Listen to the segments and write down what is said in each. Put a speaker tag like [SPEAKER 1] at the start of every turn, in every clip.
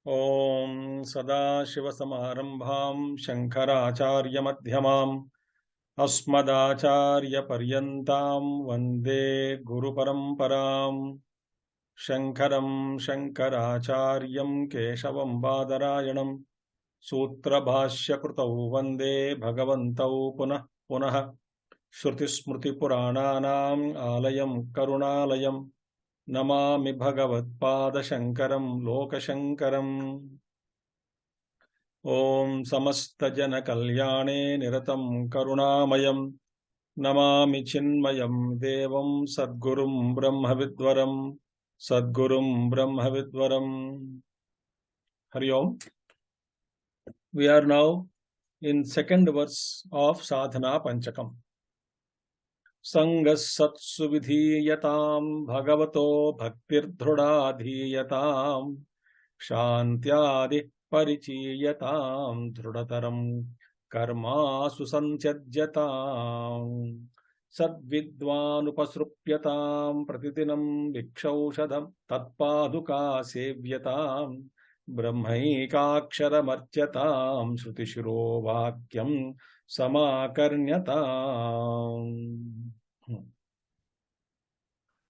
[SPEAKER 1] Om Sadashivasamarambham Shankaracharya-madhyamam Asmadacharya-paryantam Vande Guru-paramparam Shankaram Shankaracharyam Keshavam Badarayanam Sutra-bhashya-krutau Vande Bhagavantau Punah Punah Shruti-smriti-purananam Alayam Karunalayam Namami Bhagavad-pada Shankaram Loka-shankaram Om Samasta-jana Kalyane Niratam Karunamayam Namami Chinmayam Devam Sadgurum Brahmavidvaram Sadgurum Brahmavidvaram. Hari Om. We are now in second verse of Sadhana Panchakam. Sangas satsu vidhiyatam bhagavato bhaktirdhrudadhiyatam shantyadi parichiyatam dhrudataram karma susantyajyatam sadvidvanupasrupyatam pratidinam vikshaushadam tatpaduka sevyatam brahmaikaksharamartyatam shrutishiro vakyam samakarnyatam.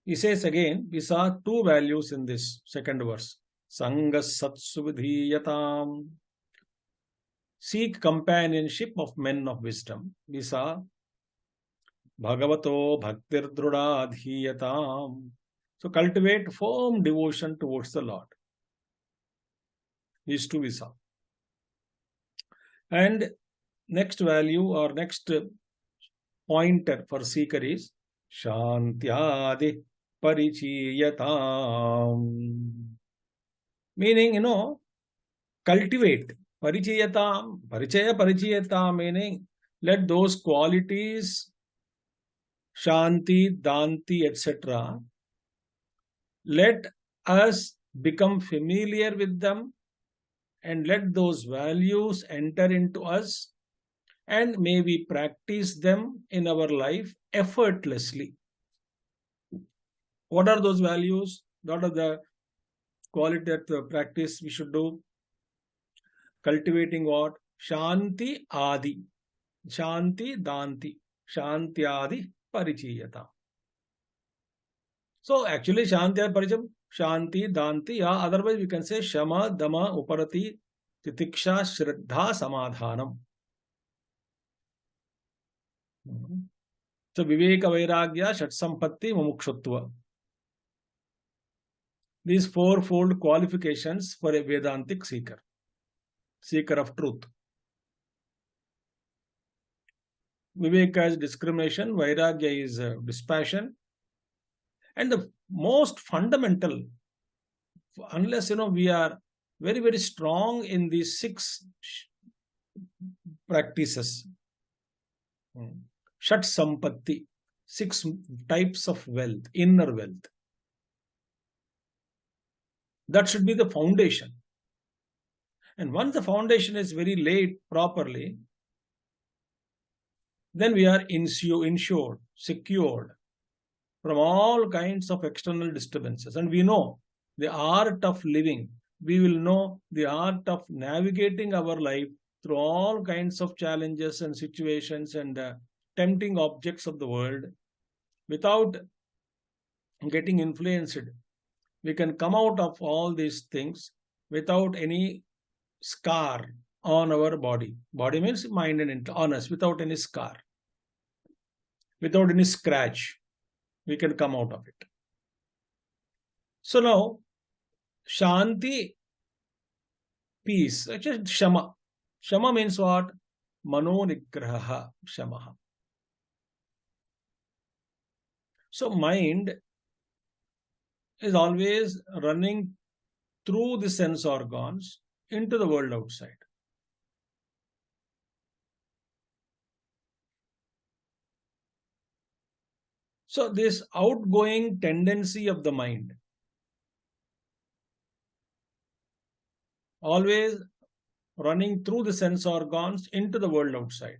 [SPEAKER 1] He says again, we saw two values in this second verse. Sangas satsuvidhiyatam. Seek companionship of men of wisdom. We saw Bhagavato bhaktirdhrudadhiyatam. So cultivate firm devotion towards the Lord. These two we saw. And next value or next pointer for seeker is Shantyadi Parichiyatam. Meaning, cultivate. Parichiyatam, Parichiyatam, meaning let those qualities, Shanti, Danti, etc., let us become familiar with them and let those values enter into us, and may we practice them in our life effortlessly. What are those values? What are the quality that practice we should do? Cultivating what? Shanti Adi. Shanti Danti. Shanti Adi Parichiyata. So actually Shanti Adi Paricham, Shanti Danti, yeah, otherwise we can say Shama, Dama, Uparati, Titiksha, Shraddha, Samadhanam. So Viveka, Vairagya, Shatsampatti, Mumukshutva. These fourfold qualifications for a Vedantic seeker, seeker of truth. Viveka is discrimination, Vairagya is dispassion, and the most fundamental, unless we are very, very strong in these six practices, Shat Sampatti, 6 types of wealth, inner wealth. That should be the foundation. And once the foundation is very laid properly, then we are insured, secured from all kinds of external disturbances. And we know the art of living. We will know the art of navigating our life through all kinds of challenges and situations and tempting objects of the world without getting influenced. We can come out of all these things without any scar on our body. Body means mind and on us, without any scar, without any scratch. We can come out of it. So now, Shanti, peace, actually Shama. Shama means what? Mano Nigraha, Shamaha. So mind is always running through the sense organs into the world outside. So this outgoing tendency of the mind, always running through the sense organs into the world outside,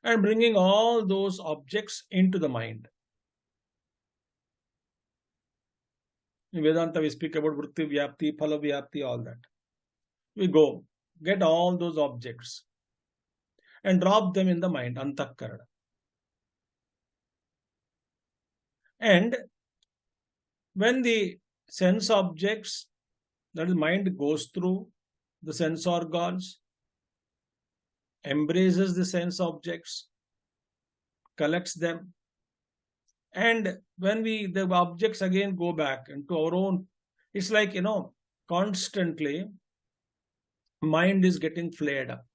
[SPEAKER 1] and bringing all those objects into the mind. In Vedanta, we speak about vritti vyapti, phala vyapti, all that. We go, get all those objects and drop them in the mind, antakarana. And when the sense objects, that is mind, goes through the sense organs, embraces the sense objects, collects them, and when the objects again go back into our own, it's like, constantly mind is getting flared up.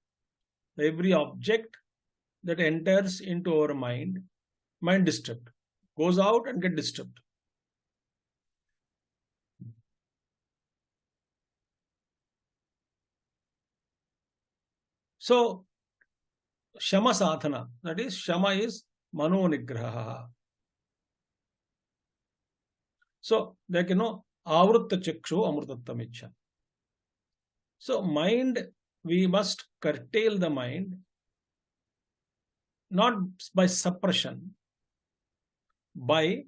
[SPEAKER 1] Every object that enters into our mind disturbed, goes out and get disturbed. So Shama sadhana, that is, Shama is mano nigraha. So, like, avrutta chakshu amrutattam ichha. So, mind, we must curtail the mind, not by suppression, by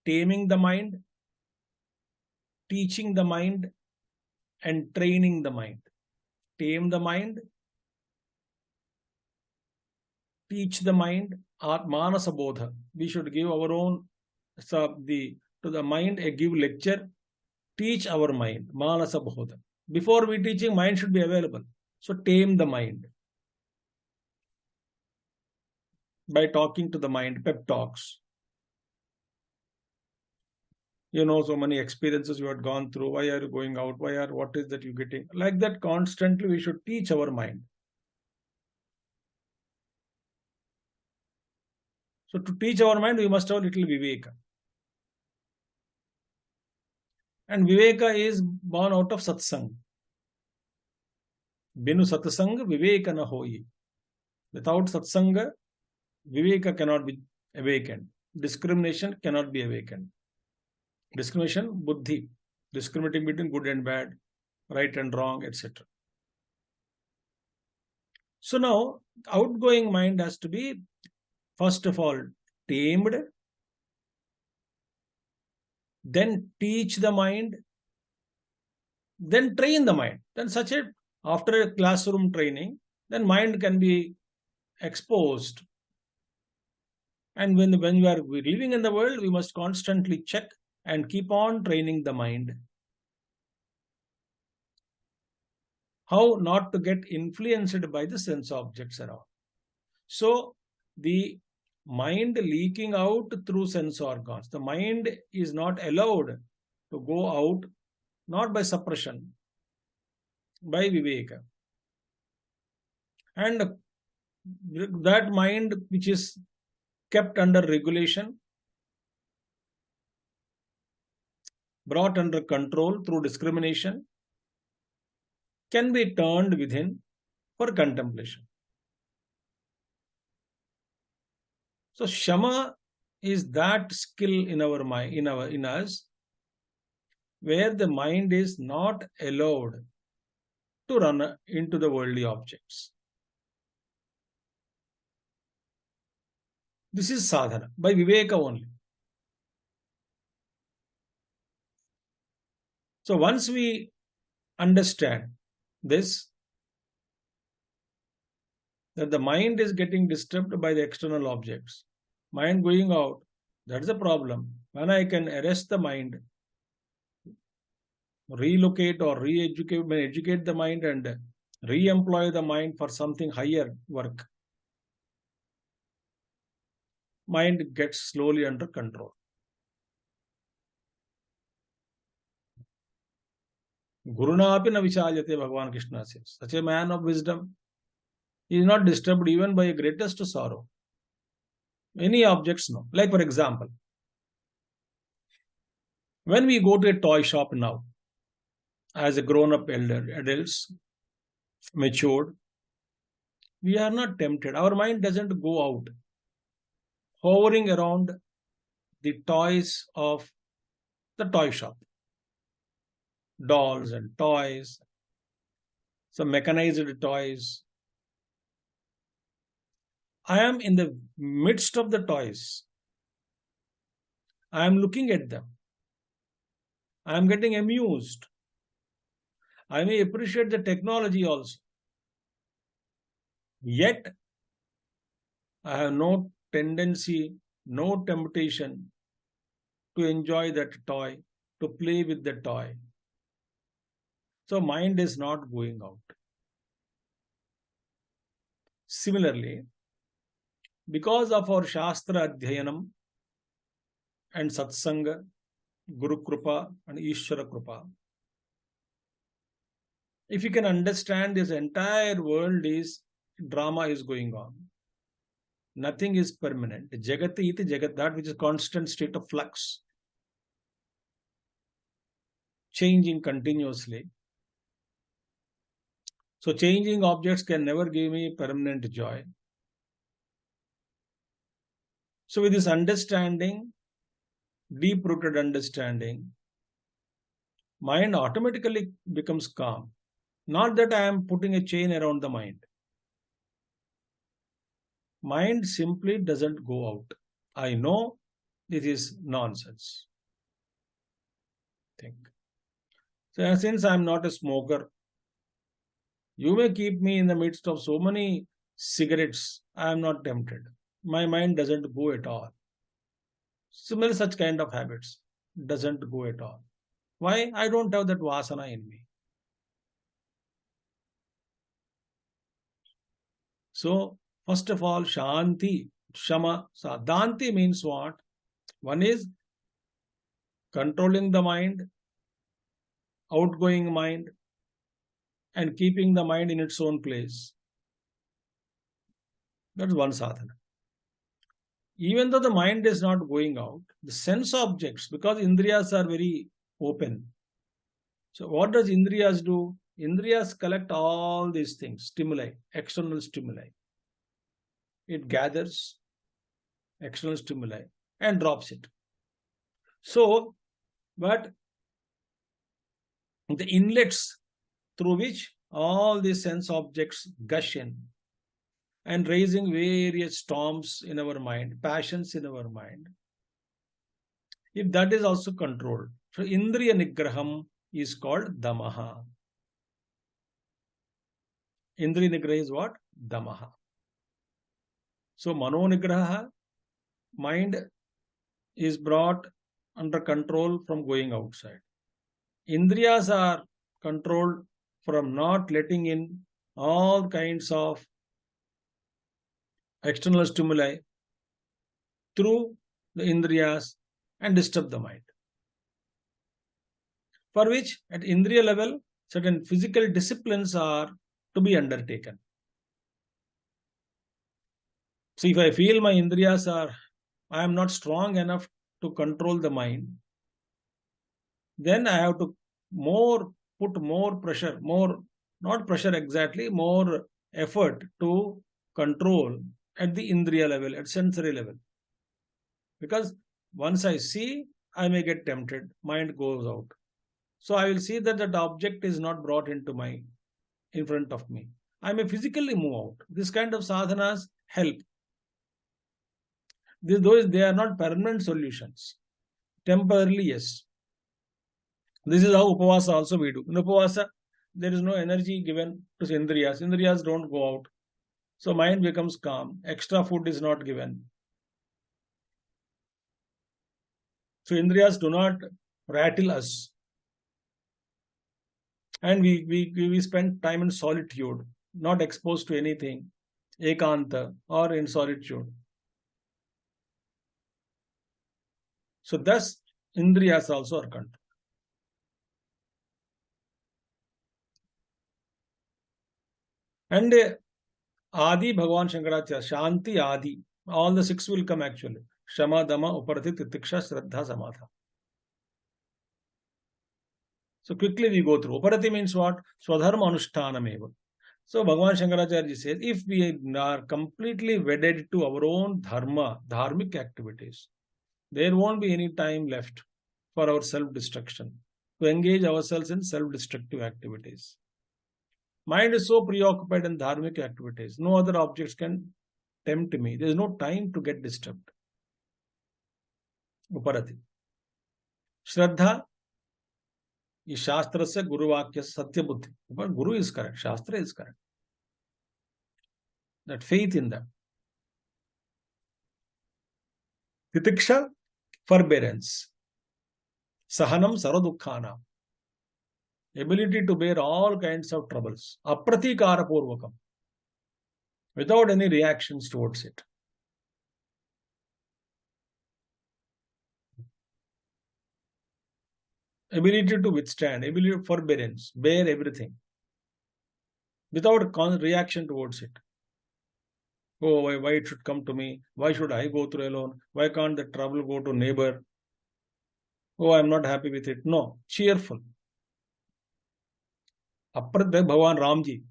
[SPEAKER 1] taming the mind, teaching the mind, and training the mind. Tame the mind, teach the mind, manasa bodha. We should give our own, to the mind, give lecture, teach our mind, manasa bodha. Before we teaching, mind should be available. So tame the mind by talking to the mind, pep talks. So many experiences you had gone through. Why are you going out? What is that you're getting? Like that, constantly we should teach our mind. So to teach our mind, we must have a little viveka. And viveka is born out of satsang. Binu satsang viveka na hoyi. Without satsanga, viveka cannot be awakened. Discrimination cannot be awakened. Discrimination, buddhi, discriminating between good and bad, right and wrong, etc. So now, outgoing mind has to be, first of all, tamed, then teach the mind, then train the mind. Then after a classroom training, then mind can be exposed. And when we are living in the world, we must constantly check and keep on training the mind. How not to get influenced by the sense objects around. So, the mind leaking out through sense organs. The mind is not allowed to go out, not by suppression, by viveka. And that mind which is kept under regulation, brought under control through discrimination, can be turned within for contemplation. So Shama is that skill in our mind, in us, where the mind is not allowed to run into the worldly objects. This is sadhana, by viveka only. So once we understand this, that the mind is getting disturbed by the external objects, mind going out, that's the problem. When I can arrest the mind, relocate or educate the mind and re-employ the mind for something higher work, mind gets slowly under control. Guruna api na vichayate, Bhagavan Krishna says. Such a man of wisdom is not disturbed even by a greatest sorrow. Any objects, no. Like, for example, when we go to a toy shop now, as a grown-up adults, matured, we are not tempted. Our mind doesn't go out, hovering around the toys of the toy shop. Dolls and toys, some mechanized toys. I am in the midst of the toys. I am looking at them. I am getting amused. I may appreciate the technology also. Yet, I have no tendency, no temptation to enjoy that toy, to play with the toy. So, mind is not going out. Similarly, because of our Shastra Adhyayanam and Satsanga, Guru Krupa and Ishvara Krupa, if you can understand this entire world is drama is going on. Nothing is permanent. Jagati iti jagat, that which is constant state of flux, changing continuously. So changing objects can never give me permanent joy. So with this understanding, deep-rooted understanding, mind automatically becomes calm. Not that I am putting a chain around the mind. Mind simply doesn't go out. I know this is nonsense. Think. So since I am not a smoker, you may keep me in the midst of so many cigarettes. I am not tempted. My mind doesn't go at all. Similar such kind of habits doesn't go at all. Why? I don't have that vasana in me. So, first of all, Shanti, Shama, Sadanti means what? One is controlling the mind, outgoing mind, and keeping the mind in its own place. That's one sadhana. Even though the mind is not going out, the sense objects, because Indriyas are very open. So what does Indriyas do? Indriyas collect all these things, stimuli, external stimuli. It gathers external stimuli and drops it. So, but the inlets through which all these sense objects gush in and raising various storms in our mind, passions in our mind, if that is also controlled. So, Indriya Nigraham is called Damaha. Indriya Nigraha is what? Damaha. So, Mano Nigraha, mind is brought under control from going outside. Indriyas are controlled from not letting in all kinds of external stimuli through the Indriyas and disturb the mind. For which, at Indriya level, certain physical disciplines are to be undertaken. So, if I feel my Indriyas I am not strong enough to control the mind, then I have to put more pressure, not pressure exactly, more effort to control at the Indriya level, at sensory level. Because once I see, I may get tempted, mind goes out. So I will see that object is not brought in front of me. I may physically move out. This kind of sadhanas help. They are not permanent solutions. Temporarily, yes. This is how Upavasa also we do. In Upavasa, there is no energy given to Indriyas. Indriyas don't go out. So mind becomes calm. Extra food is not given. So Indriyas do not rattle us. And we spend time in solitude, not exposed to anything, ekanta or in solitude. So thus, Indriyas also are controlled. And Adi Bhagavan Shankaracharya, Shanti Adi, all the six will come actually. Shama, Dama, Uparati, Titiksha, Shraddha, Samadha. So quickly we go through. Uparati means what? Swadharma Anushtanam eva. So Bhagavan Shankaracharya says, if we are completely wedded to our own dharma, dharmic activities, there won't be any time left for our self-destruction, to engage ourselves in self-destructive activities. Mind is so preoccupied in dharmic activities, no other objects can tempt me. There is no time to get disturbed. Uparati. Shraddha is Shastrasya Guruvakya Satya Buddhi. But Guru is correct, Shastra is correct. That faith in them. Titiksha, forbearance. Sahanam Saradukkhana. Ability to bear all kinds of troubles. Apratikara Purvakam. Without any reactions towards it. Ability to withstand, ability of forbearance, bear everything. Without reaction towards it. Oh, why it should come to me? Why should I go through alone? Why can't the trouble go to neighbor? Oh, I'm not happy with it. No, cheerful. Apradha Bhavan Ramji,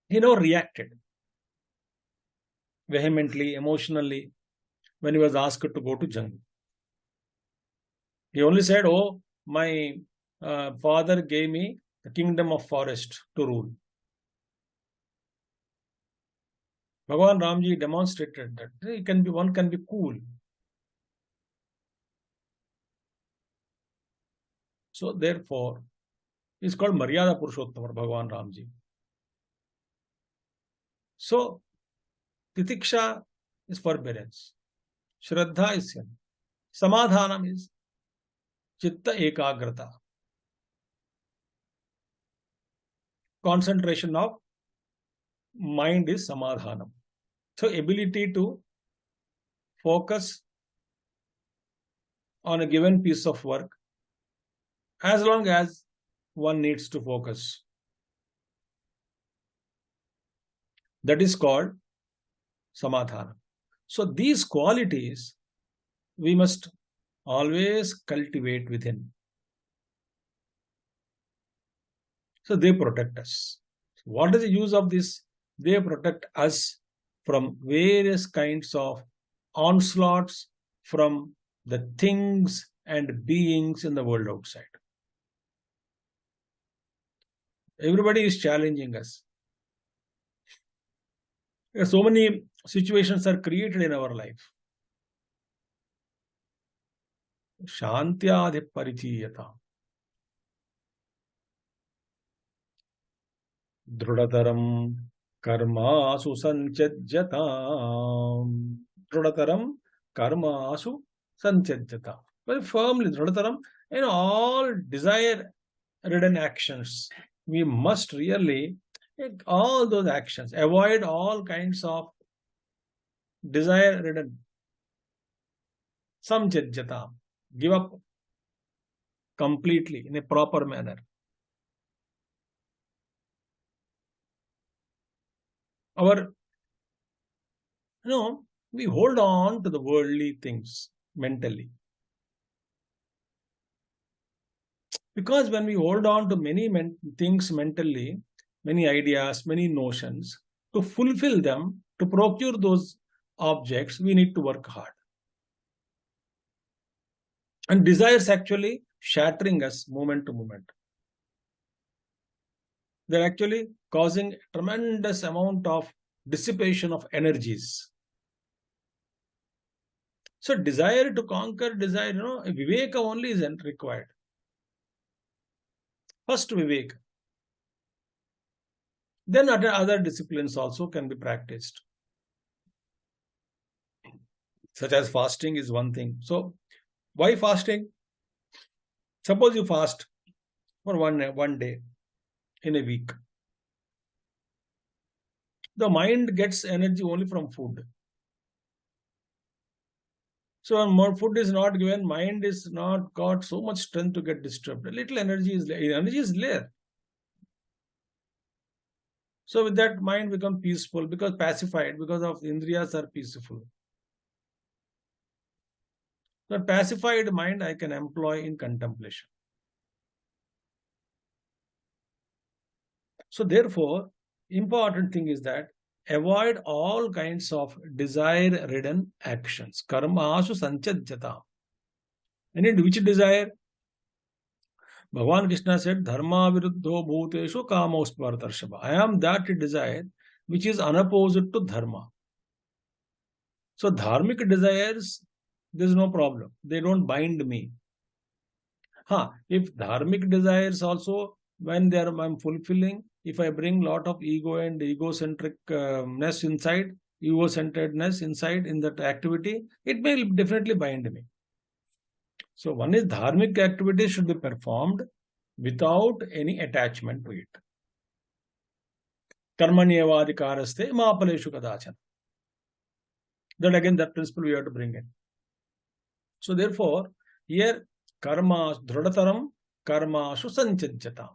[SPEAKER 1] he never reacted vehemently, emotionally, when he was asked to go to jungle. He only said, oh, my father gave me the kingdom of forest to rule. Bhagavan Ramji demonstrated that one can be cool. So therefore, it's called Maryada Purushottamar, Bhagavan Ramji. So, Titiksha is forbearance. Shraddha is sin. Samadhanam is Chitta Ekagrata. Concentration of mind is Samadhanam. So, ability to focus on a given piece of work as long as one needs to focus. That is called Samadhana. So these qualities we must always cultivate within. So they protect us. What is the use of this? They protect us from various kinds of onslaughts from the things and beings in the world outside. Everybody is challenging us. So many situations are created in our life. Shantyadhi parichiyata. Drudataram karmasu sanchajyatam. Drudataram karmasu sanchajyata. Very firmly, Drudataram, all desire-ridden actions. We must really take all those actions, avoid all kinds of desire-ridden. Samchajyata. Give up completely in a proper manner. We hold on to the worldly things mentally. Because when we hold on to many things mentally, many ideas, many notions, to fulfill them, to procure those objects, we need to work hard. And desires actually shattering us moment to moment. They're actually causing a tremendous amount of dissipation of energies. So desire to conquer desire, viveka only is required. First viveka. Then other disciplines also can be practiced. Such as fasting is one thing. So why fasting? Suppose you fast for one day in a week. The mind gets energy only from food. So when more food is not given, mind is not got so much strength to get disturbed. A little energy is there. So with that, mind become peaceful because pacified, because of indriyas are peaceful. The pacified mind I can employ in contemplation. So therefore, important thing is that avoid all kinds of desire-ridden actions. Karmasu sanchajyata. And which desire? Bhagavan Krishna said, Dharma viruddho bhuteshu kamospartarshava. I am that desire which is unopposed to dharma. So dharmic desires, There is no problem. They don't bind me. If dharmic desires also, when I'm fulfilling, if I bring lot of ego and egocentricness inside, ego-centeredness inside in that activity, it may definitely bind me. So one is dharmic activity should be performed without any attachment to it. Karmanyevadikaraste mapaleshu kadachana. Then again, that principle we have to bring in. So therefore, here karma dhrudataram karmashu sanchajyatam.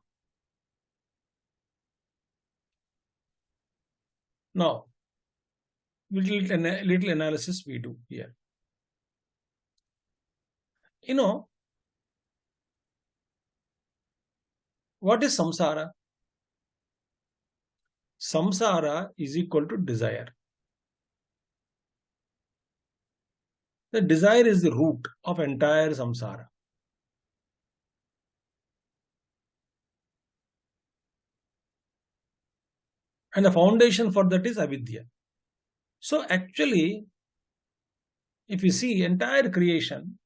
[SPEAKER 1] Now, little analysis we do here. What is samsara? Samsara is equal to desire. The desire is the root of entire samsara. And the foundation for that is avidya. So actually, if you see entire creation,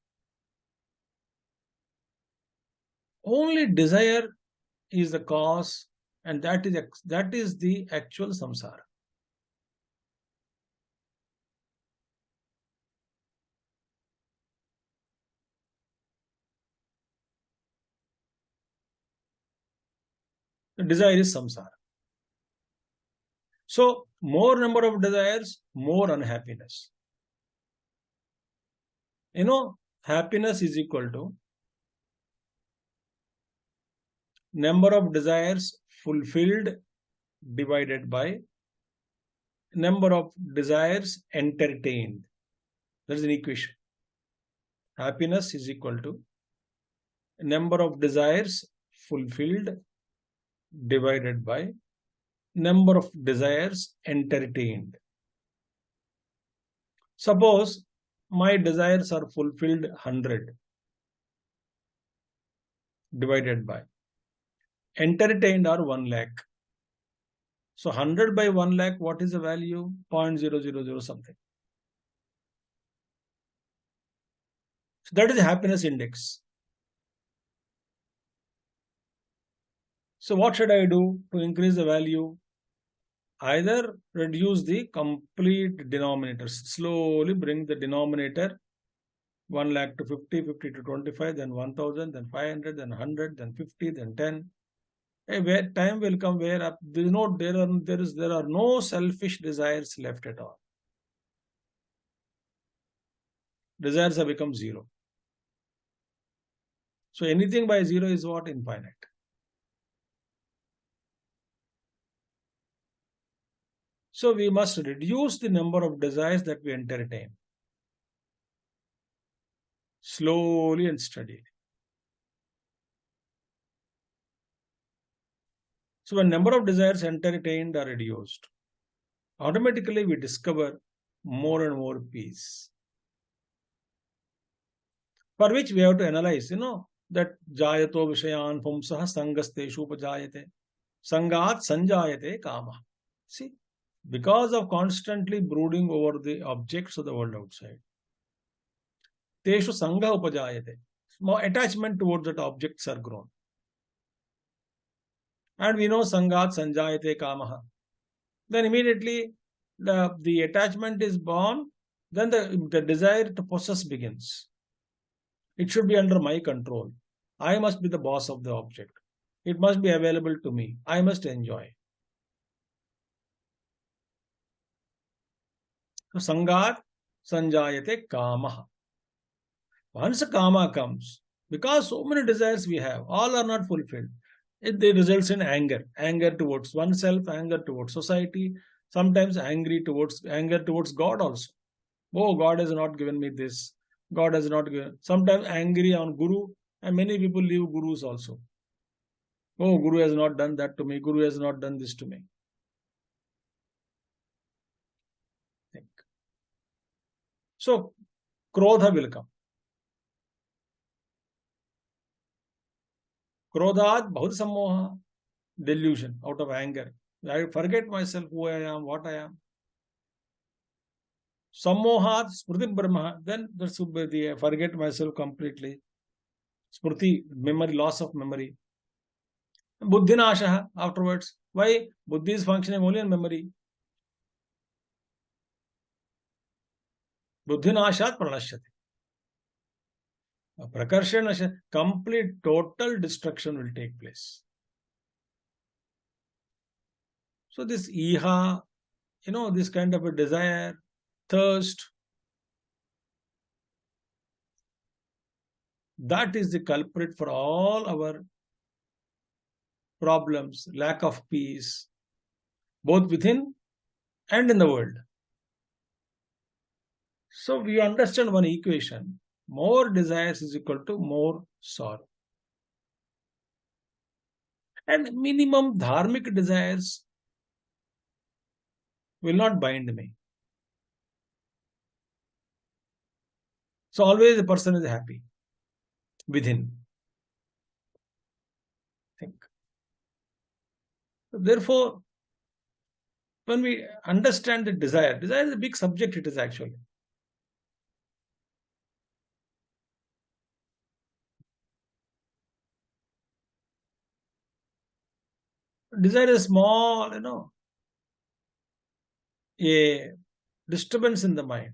[SPEAKER 1] only desire is the cause, and that is the actual samsara. The desire is samsara. So more number of desires, more unhappiness. Happiness is equal to number of desires fulfilled divided by number of desires entertained. That is an equation. Happiness is equal to number of desires fulfilled divided by number of desires entertained. Suppose my desires are fulfilled 100 divided by entertained are 1 lakh. So 100 by 1 lakh, what is the value? 0.000 something. So that is the happiness index. So what should I do to increase the value? Either reduce the complete denominators. Slowly bring the denominator 1 lakh to 50, 50 to 25, then 1000, then 500, then 100, then 50, then 10. Where time will come where there are no selfish desires left at all. Desires have become zero. So anything by zero is what? Infinite. So we must reduce the number of desires that we entertain. Slowly and steadily. So when number of desires entertained are reduced, automatically we discover more and more peace. For which we have to analyze, that jayato vishayan pumsah sangasteshu upajayate. Sangat sanjayate kama. See, because of constantly brooding over the objects of the world outside, teshu sangha upajayate. More attachment towards that objects are grown. And we know sangat sanjayate kamaha. Then immediately the attachment is born, then the desire to possess begins. It should be under my control. I must be the boss of the object. It must be available to me. I must enjoy. So sangat sanjayate kamaha. Once a kama comes, because so many desires we have, all are not fulfilled, it results in anger. Anger towards oneself, anger towards society, sometimes anger towards God also. Oh, God has not given me this. God has not given. Sometimes angry on Guru, and many people leave Gurus also. Oh, Guru has not done that to me. Guru has not done this to me. Think. So, Krodha will come. Krodhat bahut sammoha, delusion, out of anger. I forget myself, who I am, what I am. Sammohat Smriti Brahma. Then that's the forget myself completely. Smriti, memory, loss of memory. Buddhinasha afterwards. Why? Buddhi is functioning only in memory. Buddhinashat pranashyati. Prakarshana, complete total destruction will take place. So this iha, this kind of a desire, thirst, that is the culprit for all our problems, lack of peace, both within and in the world. So we understand one equation. More desires is equal to more sorrow. And minimum dharmic desires will not bind me. So always the person is happy within. Think. Therefore, when we understand the desire is a big subject, it is actually. Desire is small, a disturbance in the mind.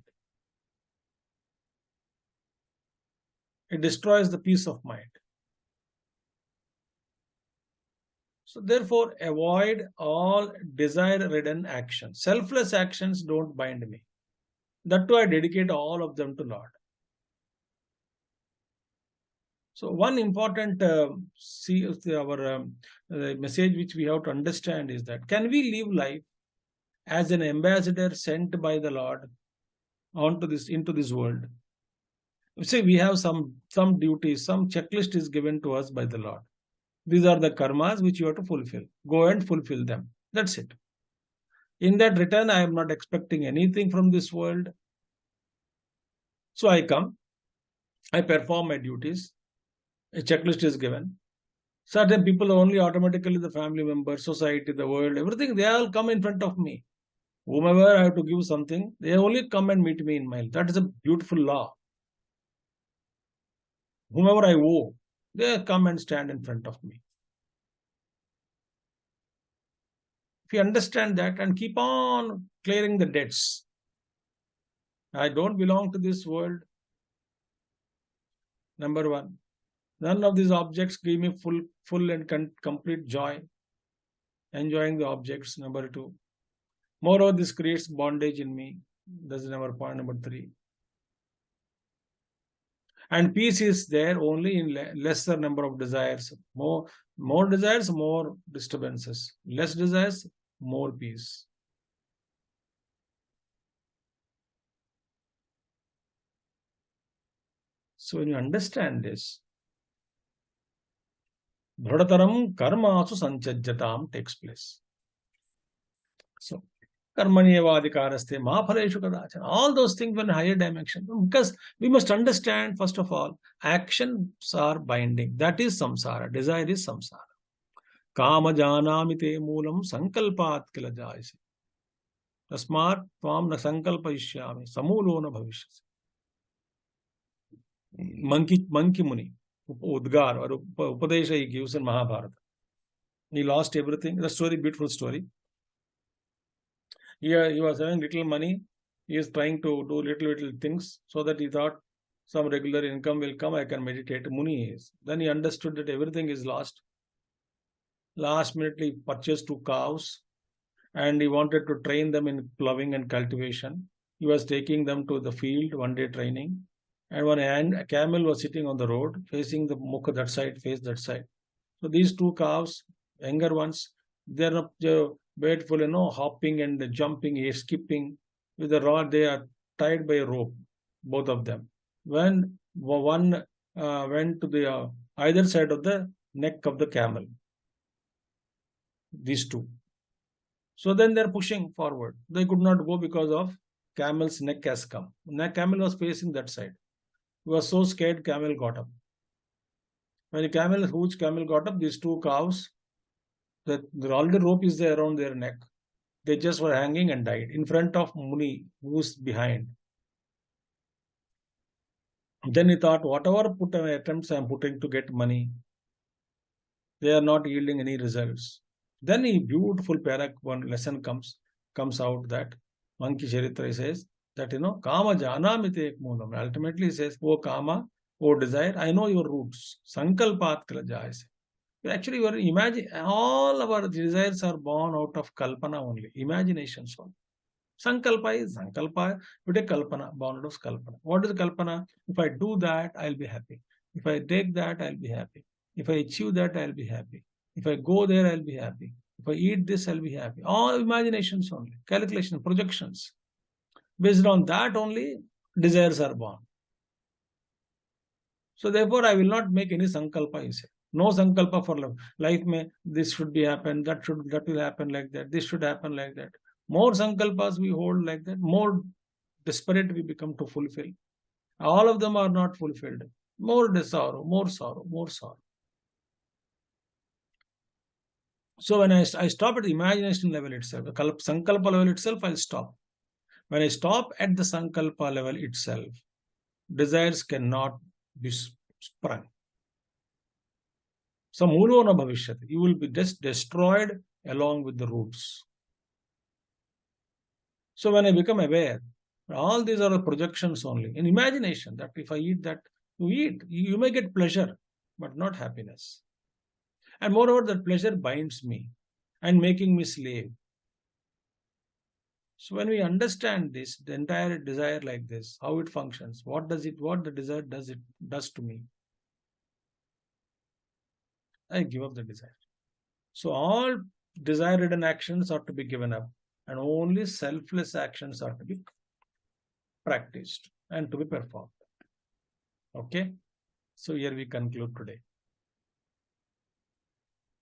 [SPEAKER 1] It destroys the peace of mind. So therefore, avoid all desire-ridden actions. Selfless actions don't bind me. That too, I dedicate all of them to Lord. So one important message which we have to understand is that, can we live life as an ambassador sent by the Lord into this world? See, we have some duties, some checklist is given to us by the Lord. These are the karmas which you have to fulfill. Go and fulfill them. That's it. In that return, I am not expecting anything from this world. So I come, I perform my duties. A checklist is given. Certain people are only automatically the family members, society, the world, everything, they all come in front of me. Whomever I have to give something, they only come and meet me in my life. That is a beautiful law. Whomever I owe, they come and stand in front of me. If you understand that and keep on clearing the debts, I don't belong to this world. Number one, none of these objects give me full and complete joy. Enjoying the objects. Number two, moreover, this creates bondage in me. That's our point number three. And peace is there only in lesser number of desires. More desires, more disturbances. Less desires, more peace. So when you understand this, Dhrudataram karmasu sanchajyatam takes place. So karmanyevadikaraste mahaphaleshu kadachana. All those things in higher dimension. Because we must understand, first of all, actions are binding. That is samsara. Desire is samsara. Kama janami te moolam sankalpat kila jayase. Tasmat tvam na sankalpayishyami samulo na bhavishyasi. Monkey Muni, Udgar or Upadesha he gives in Mahabharata. He lost everything. The story, beautiful story. He was having little money. He is trying to do little things so that he thought some regular income will come. I can meditate. Muni is. Then he understood that everything is lost. Last minute he purchased 2 cows and he wanted to train them in ploughing and cultivation. He was taking them to the field, one day training. And a camel was sitting on the road, facing the mukha that side, face that side. So these 2 cows, younger ones, they're not beautiful, hopping and jumping, skipping. With the rod, they are tied by a rope, both of them. When one went to the either side of the neck of the camel, these 2. So then they're pushing forward. They could not go because of camel's neck has come. The camel was facing that side. He was so scared, camel got up. When the huge camel got up, these 2 cows, all the rope is there around their neck. They just were hanging and died in front of Muni, who's behind. Then he thought, whatever attempts I am putting to get money, they are not yielding any results. Then a beautiful one lesson comes out that Monkey Charitra says that Kama janamite ek moolam. Ultimately he says, oh Kama, oh desire, I know your roots. Sankalpat kala jaise. Actually, you are imagine all our desires are born out of kalpana only, imaginations only. Sankalpa is Sankalpa, but a Kalpana, born out of Kalpana. What is Kalpana? If I do that, I'll be happy. If I take that, I'll be happy. If I achieve that, I'll be happy. If I go there, I'll be happy. If I eat this, I'll be happy. All imaginations only, calculation, projections. Based on that only, desires are born. So therefore, I will not make any Sankalpa, you say. No Sankalpa for life. Life may, this should be happen, that will happen like that, this should happen like that. More sankalpas we hold like that, more desperate we become to fulfill. All of them are not fulfilled. More sorrow, more sorrow, more sorrow. So when I stop at the imagination level itself, the sankalpa level itself, I'll stop. When I stop at the sankalpa level itself, desires cannot be sprung. Samulo na bhavishyati. You will be just destroyed along with the roots. So when I become aware, all these are the projections only, in imagination, that if I eat that, you may get pleasure, but not happiness. And moreover, that pleasure binds me and making me slave. So when we understand this, the entire desire like this, how it functions, what the desire does to me, I give up the desire. So all desire-ridden actions are to be given up, and only selfless actions are to be practiced and to be performed. Okay? So here we conclude today.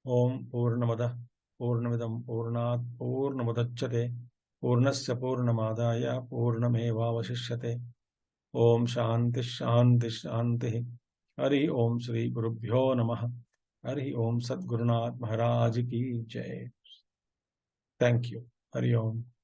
[SPEAKER 1] Om Purnamada Purnamidam Purnat Purnamadachyate Purnasya Purnamadaya Purnameva Vasishyate. Om Shanti Shanti Shanti. Hari Om Sri Gurubhyo Namaha. Hari Om Sadgurunath Maharaj Ki Jai. Thank you. Hari Om.